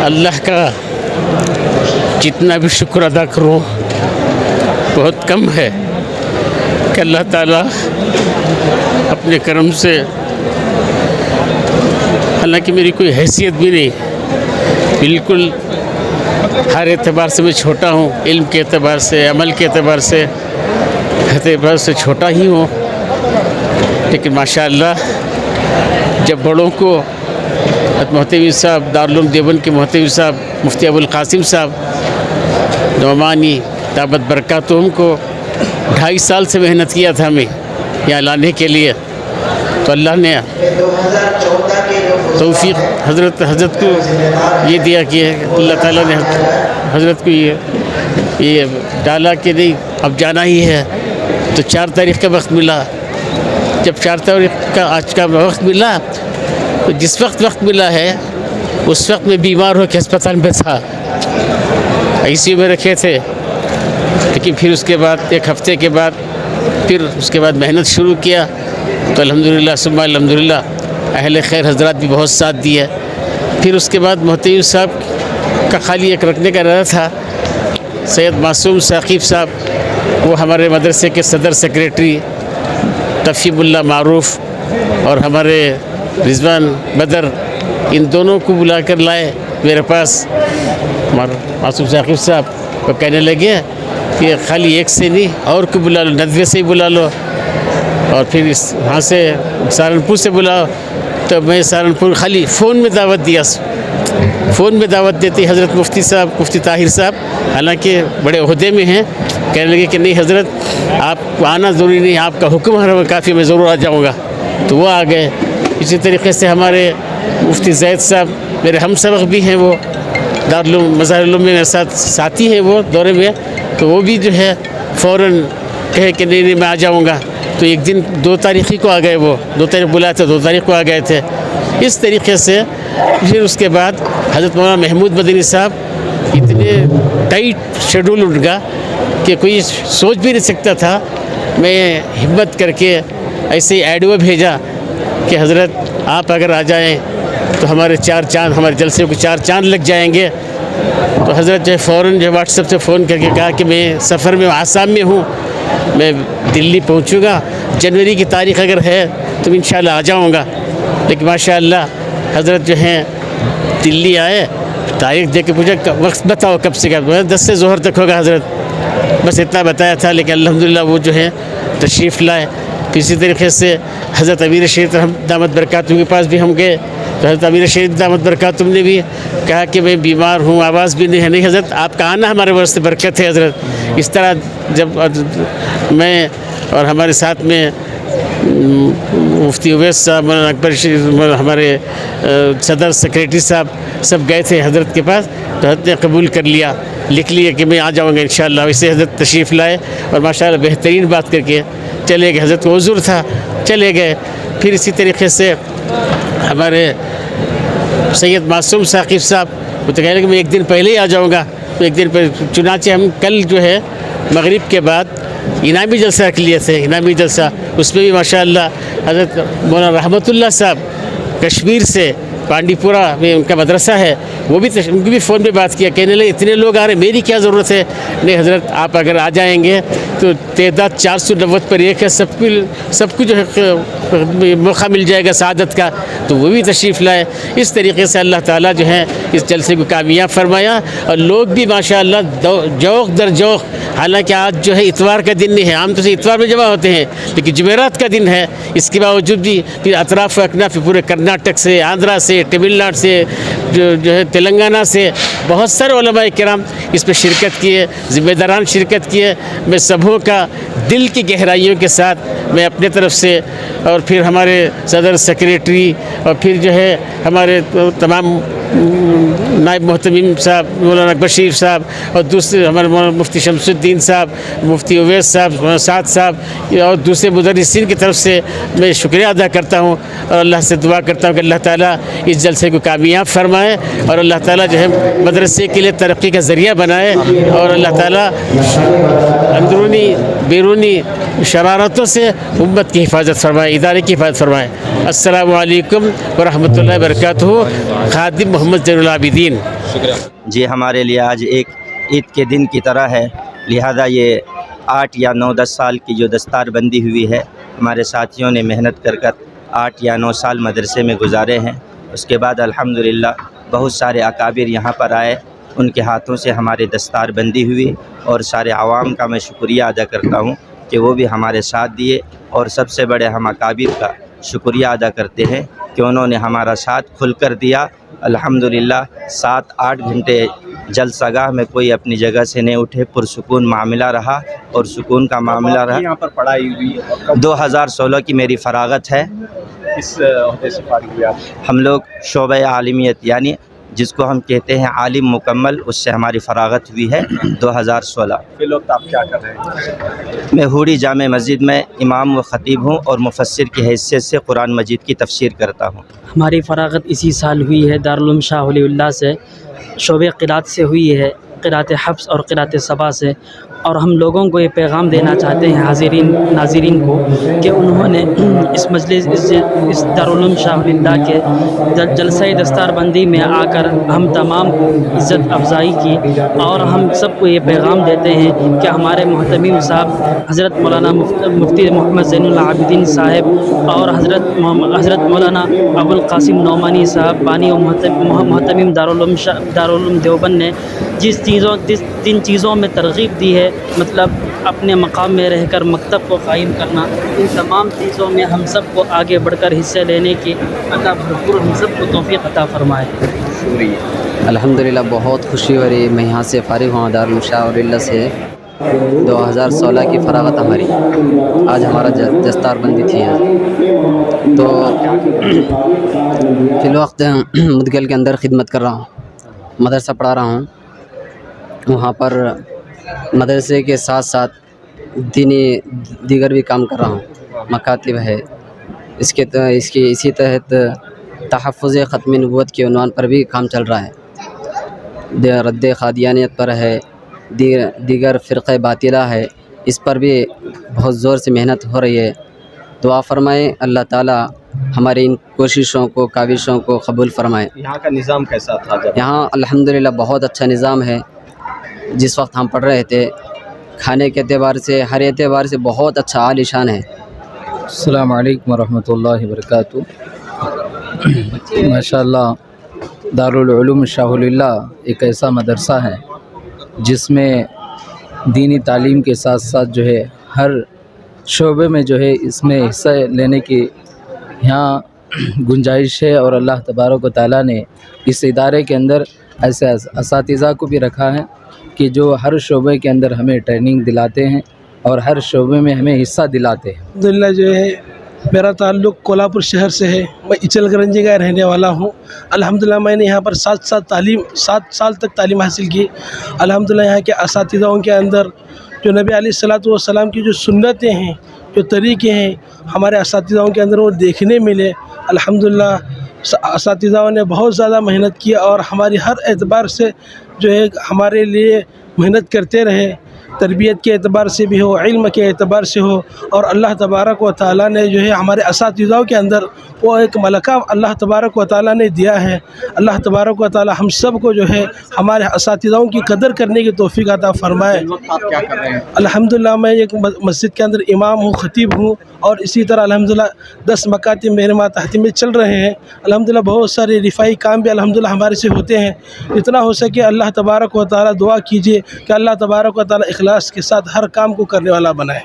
अल्लाह का जितना भी शुक्र अदा करूँ बहुत कम है कि अल्लाह ताला अपने करम से, हालांकि मेरी कोई हैसियत भी नहीं, बिल्कुल हर एतबार से मैं छोटा हूँ, इल्म के एतबार से, अमल के एतबार से छोटा ही हूँ, लेकिन माशाअल्लाह जब बड़ों को मोहतमी साहब, दारुल उलूम देवबंद के मोहतमी साहब मुफ्ती अबुल कासिम साहब नौमानी दावत बरकातुहुम को 2.5 साल से मेहनत किया था हमें यहाँ लाने के लिए, तो अल्लाह ने तौफीक हज़रत को ये दिया कि अल्लाह ताला ने हज़रत को ये डाला कि नहीं अब जाना ही है। तो 4 तारीख़ का वक्त मिला, जब 4 तारीख़ का आज का वक्त मिला, तो जिस वक्त मिला है उस वक्त में बीमार हो के अस्पताल में था, ICU में रखे थे। लेकिन फिर उसके बाद 1 हफ़्ते के बाद फिर उसके बाद मेहनत शुरू किया, तो अल्हम्दुलिल्लाह सुम्मा अल्हम्दुलिल्लाह अहले खैर हज़रात भी बहुत साथ दिए। फिर उसके बाद मोहतमी साहब का खाली एक रखने का इरादा था, सैयद मासूम साक़िब साहब, वो हमारे मदरसे के सदर सेक्रेटरी तफ़ीमुल्लाह मारूफ़ और हमारे रिज़वान बदर, इन दोनों को बुला कर लाए मेरे पास। मासूम साक़िब साहब वो कहने लगे कि खाली एक से नहीं और को बुला लो, नदवे से ही बुला लो, और फिर वहाँ से सहारनपुर से बुलाओ। तो मैं सहारनपुर खाली फ़ोन में दावत दिया, फ़ोन में दावत देती हज़रत मुफ्ती साहब, मुफ्ती ताहिर साहब, हालांकि बड़े ओहदे में हैं, कहने लगे कि नहीं हज़रत आप आना ज़रूरी नहीं, आपका हुक्म है काफ़ी, मैं ज़रूर आ जाऊँगा। तो वो आ गए। इसी तरीके से हमारे मुफ्ती ज़ैद साहब मेरे हम सबक भी हैं, वो दारुल उलूम मज़ाहिरुल उलूम में मेरे साथ साथी हैं वो दौरे में, तो वो भी जो है फ़ौरन कहे कि नहीं मैं आ जाऊँगा। तो एक दिन 2 तारीख़ को आ गए, वो 2 तारीख़ बुलाए थे, 2 तारीख़ को आ गए थे। इस तरीके से फिर उसके बाद हज़रत मौलाना महमूद मदनी साहब, इतने टाइट शेड्यूल उनका कि कोई सोच भी नहीं सकता था। मैं हिम्मत करके ऐसे ही ऑडियो भेजा कि हज़रत आप अगर आ जाएँ तो हमारे 4 चाँद, हमारे जलसे को 4 चाँद लग जाएंगे। तो हज़रत जो है फ़ौरन जो व्हाट्सएप से फ़ोन करके कहा कि मैं सफ़र में आसाम में हूँ, मैं दिल्ली पहुँचूँगा, जनवरी की तारीख़ अगर है तो इंशाअल्लाह आ जाऊँगा। लेकिन माशाअल्लाह हज़रत जो हैं दिल्ली आए, तारीख़ दे के पूछा वक्त बताओ कब से, क्या 10 से ज़ोहर तक होगा हज़रत, बस इतना बताया था। लेकिन अल्हम्दुलिल्लाह वो जो है तशरीफ़ लाए। इसी तरीके से हज़रत अमीर शरीफ दामत बरकातुहू के पास भी हम गए, तो हज़रत अमीर शरीफ दामत बरकातुहू ने भी कहा कि मैं बीमार हूँ, आवाज़ भी नहीं है। नहीं हज़रत आपका आना हमारे वास्ते बरकत है हज़रत। इस तरह जब मैं और हमारे साथ में मुफ्ती उवैस साहब, मौलाना अकबर शरीफ, हमारे सदर सेक्रेटरी साहब सब गए थे हज़रत के पास, तो हज़रत ने कबूल कर लिया, लिख लिया कि मैं आ जाऊँगा इंशाअल्लाह। वैसे हज़रत तशरीफ़ लाए और माशाअल्लाह बेहतरीन बात करके चले गए। हज़रत को उज़्र था, चले गए। फिर इसी तरीके से हमारे सैयद मासूम साक़िब साहब वो तो कह रहे कि मैं 1 दिन पहले ही आ जाऊँगा, तो 1 दिन पहले। चुनाचे हम कल जो है मगरिब के बाद इनामी जलसा रख लिए थे, इनामी जलसा, उसमें भी माशाअल्लाह हज़रत मौलाना रहमतुल्लाह साहब कश्मीर से, पांडीपुरा में उनका मदरसा है, वो भी उनकी भी फ़ोन पे बात किया, कहने लगे इतने लोग आ रहे हैं, मेरी क्या ज़रूरत है। नहीं हज़रत आप अगर आ जाएंगे तो तादाद 490 पर 1 है, सबको जो है मौका मिल जाएगा सआदत का। तो वो भी तशरीफ़ लाए। इस तरीके से अल्लाह ताला जो है इस जलसे को कामयाब फरमाया, और लोग भी माशाअल्लाह जौक़ दर जौक़। हालांकि आज जो है इतवार का दिन नहीं है, आम तो से इतवार में जमा होते हैं, लेकिन जुमेरात का दिन है, इसके बावजूद भी फिर अतराफ़ अकनाफ़ पूरे कर्नाटक से, आंध्रा से, तमिलनाडु से, जो है तेलंगाना से बहुत सारे उलमाए किराम इसमें शिरकत किए, ज़िम्मेदारान शिरकत किए। मैं सबों का दिल की गहराइयों के साथ मैं अपने तरफ से, और फिर हमारे सदर सेक्रेटरी, और फिर जो है हमारे तमाम नायब मोहतमीम साहब, मौलाना अकबर शरीफ साहब, और दूसरे हमारे मुफ्ती शमसुद्दीन साहब, मुफ्ती उवैस साहब, साद साहब, और दूसरे मुदर्रिसीन की तरफ से मैं शुक्रिया अदा करता हूँ, और अल्लाह से दुआ करता हूँ कि अल्लाह ताला इस जलसे को कामयाब फरमाए, और अल्लाह ताला जो है मदरसे के लिए तरक्की का ज़रिया बनाए, और अल्लाह ताला अंदरूनी बैरूनी शरारतों से उम्मत की हिफाजत फरमाए, इदारे की हिफाजत फरमाए। अस्सलामु अलैकुम व रहमतुल्लाहि व बरकातुहू। खादिम मोहम्मद ज़ैनुल आबिदीन। شکریہ. جی ہمارے لیے آج ایک عید کے دن کی طرح ہے، لہذا یہ 8 یا 9 10 سال کی جو دستار بندی ہوئی ہے، ہمارے ساتھیوں نے محنت کر 8 یا 9 سال مدرسے میں گزارے ہیں. اس کے بعد الحمدللہ بہت سارے اکابر یہاں پر آئے، ان کے ہاتھوں سے ہماری دستار بندی ہوئی، اور سارے عوام کا میں شکریہ ادا کرتا ہوں کہ وہ بھی ہمارے ساتھ دیے. اور سب سے بڑے ہم اکابر کا شکریہ ادا کرتے ہیں کہ انہوں نے ہمارا ساتھ کھل کر دیا. الحمدللہ 7-8 گھنٹے جلسہ گاہ میں کوئی اپنی جگہ سے نہیں اٹھے، پرسکون معاملہ رہا اور سکون کا معاملہ رہا. یہاں پر پڑھائی ہوئی 2016 کی میری فراغت ہے. کس عہدے سے فارغ ہوئے آپ؟ ہم لوگ شعبہ عالمیت یعنی جس کو ہم کہتے ہیں عالم مکمل، اس سے ہماری فراغت ہوئی ہے 2016. فی الوقت آپ کیا کر رہے ہیں؟ میں ہوڑی جامع مسجد میں امام و خطیب ہوں اور مفسر کی حیثیت سے قرآن مجید کی تفسیر کرتا ہوں. ہماری فراغت اسی سال ہوئی ہے دارالعلوم شاہ ولی اللہ سے، شعبہ قرات سے ہوئی ہے، قرات حفظ اور قرات صبا سے. اور ہم لوگوں کو یہ پیغام دینا چاہتے ہیں حاضرین ناظرین کو کہ انہوں نے اس مجلس اس دارالعلوم شاہ ولی اللہ کے جلسہ دستار بندی میں آ کر ہم تمام کو عزت افزائی کی. اور ہم سب کو یہ پیغام دیتے ہیں کہ ہمارے محتمم صاحب حضرت مولانا مفتی محمد زین العابدین صاحب اور حضرت مولانا ابو القاسم نعمانی صاحب بانی و محتمم دارالعلوم دیوبند نے جس تین چیزوں میں ترغیب دی ہے، مطلب اپنے مقام میں رہ کر مکتب کو قائم کرنا، ان تمام چیزوں میں ہم سب کو آگے بڑھ کر حصہ لینے کی اللہ بھرپور ہم سب کو توفیق عطا فرمائے. الحمدللہ بہت خوشی ہو رہی ہے. میں یہاں سے فارغ ہوں دارالعلوم شاہ ولی اللہ سے. 2016 کی فراغت ہماری، آج ہمارا دستار بندی تھی. تو فی الوقت مدگل کے اندر خدمت کر رہا ہوں، مدرسہ پڑھا رہا ہوں. وہاں پر مدرسے کے ساتھ ساتھ دینی دیگر بھی کام کر رہا ہوں. مکاتب ہے، اسی تحت تحفظ ختم نبوت کے عنوان پر بھی کام چل رہا ہے. رد قادیانیت پر ہے، دیگر فرقہ باطلہ ہے، اس پر بھی بہت زور سے محنت ہو رہی ہے. دعا فرمائیں اللہ تعالیٰ ہماری ان کوششوں کو کاوشوں کو قبول فرمائے. یہاں کا نظام کیسا تھا جب؟ یہاں الحمدللہ بہت اچھا نظام ہے. جس وقت ہم پڑھ رہے تھے کھانے کے اعتبار سے ہر اعتبار سے بہت اچھا عالی شان ہے. السلام علیکم ورحمۃ اللہ وبرکاتہ. ماشاء اللہ دارالعلوم شاہ ولی اللہ ایک ایسا مدرسہ ہے جس میں دینی تعلیم کے ساتھ ساتھ جو ہے ہر شعبے میں جو ہے اس میں حصہ لینے کی یہاں گنجائش ہے. اور اللہ تبارک و تعالیٰ نے اس ادارے کے اندر ایسے اساتذہ کو بھی رکھا ہے کہ جو ہر شعبے کے اندر ہمیں ٹریننگ دلاتے ہیں اور ہر شعبے میں ہمیں حصہ دلاتے ہیں. الحمدللہ جو ہے میرا تعلق کولہاپور شہر سے ہے. میں اچل گرنجی کا رہنے والا ہوں. الحمدللہ میں نے یہاں پر 7 سال تک تعلیم حاصل کی. الحمدللہ یہاں کے اساتذہوں کے اندر جو نبی علیہ الصلوۃ والسلام کی جو سنتیں ہیں، جو طریقے ہیں، ہمارے اساتذہوں کے اندر وہ دیکھنے ملے. الحمدللہ اساتذہوں نے بہت زیادہ محنت کی اور ہماری ہر اعتبار سے جو ہے ہمارے لیے محنت کرتے رہے. تربیت کے اعتبار سے بھی ہو، علم کے اعتبار سے ہو. اور اللہ تبارک و تعالیٰ نے جو ہے ہمارے اساتذہوں کے اندر وہ ایک ملکہ اللہ تبارک و تعالیٰ نے دیا ہے. اللہ تبارک و تعالیٰ ہم سب کو جو ہے ہمارے اساتذہوں کی قدر کرنے کی توفیق عطا فرمائے. آپ کیا کر رہے ہیں؟ الحمدللہ میں ایک مسجد کے اندر امام ہوں، خطیب ہوں. اور اسی طرح الحمدللہ 10 مکاتب میرے ماتحت میں چل رہے ہیں. الحمدللہ بہت سارے رفاعی کام بھی الحمدللہ ہمارے سے ہوتے ہیں. جتنا ہو سکے اللہ تبارک و تعالیٰ دعا کیجیے کہ اللہ تبارک و تعالیٰ اخلاص کے ساتھ ہر کام کو کرنے والا بنائے.